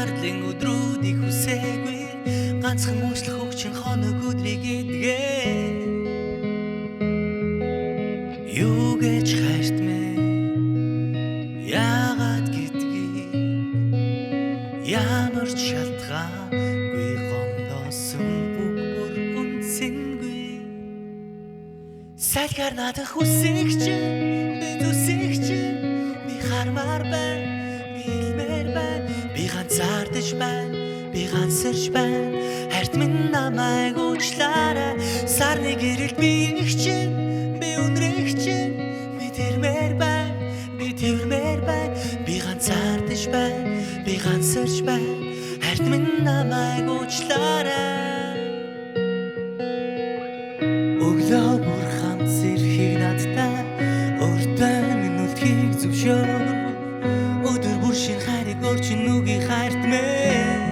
Ардын өдрүүдийг хүсээгүй ганцхан уучлах өгчин хоног өдрийг эдгээ юу гэж хайртмэ яагаад гэдгийг ямар ч шалтгаангүй гомдоосон үг бүр үнцэнгүй салгаар надад хүсэх чинь би зүсэх чинь би хармаар байна би илмээр байна би ганцаардаж байна би ганцарч байна хайрт минь намайг уучлаарай сарны гэрэл би их чинь би үнрэх чинь би тэрмээр байна би тэрмээр байна би ганцаардаж байна би ганцарч байна хайрт минь намайг уучлаарай өглөө бүр хамт сэрхий надтай өртөө минь үлдхийг зөвшөөр өдөр бүр шин хайрыг өрчин үгийг хайрт минь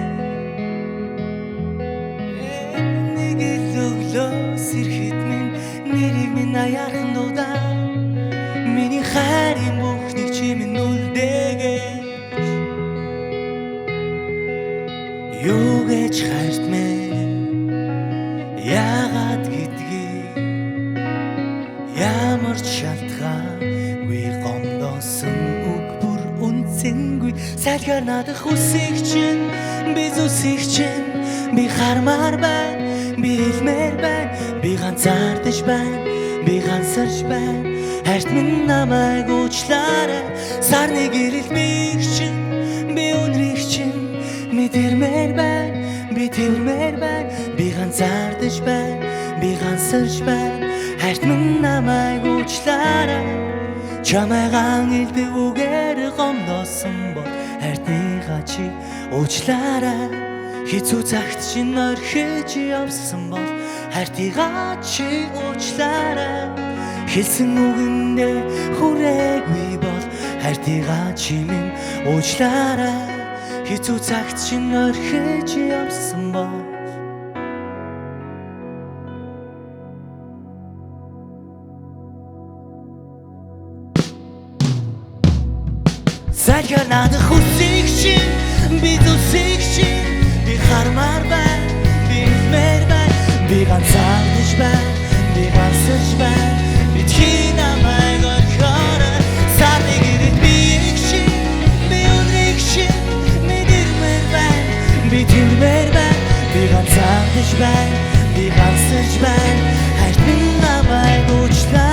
нэг л өглөө сэрхийд минь нэрийг минь аяархан дуудаа миний хайрын бүхнийг чи минь үлдээгээд юу гэж хайрт минь яагаад гэдгийг ямар ч шалтгаангүй гомдоосон үг бүр үнцэнгүй салгаар надад хүсэх чинь би зүсэх чинь би хармаар байна би илмээр байна би ганцаардаж байна би ганцарч байна хайрт минь намайг уучлаарай сарны гэрэл би их чинь би үнрэх чинь би тэрмээр байна би тэрмээр байна би ганцаардаж байна би ганцарч байна хайрт минь намайг уучлаарай чамайгаан илби үгээр гомдоосон бол хайртныгаа чи уучлаарай хэцүү цагт чинь орхиж явсан бол хайртыгаа чи уучлаарай хэлсэн үгэндээ хүрээгүй бол хайртыгаа чи минь уучлаарай хэцүү цагт чинь орхиж явсан бол салгаар надад хүсэх чинь би зүсэх чинь би хармаар байна би илмээр байна би ганцаардаж байна би ганцарч байна битгий намайг орхиорой сарны гэрэл би их чинь би үнрэх чинь би тэрмээр байна би тэрмээр байна би ганцаардаж байна би ганцарч байна хайрт минь намайг уучлаарай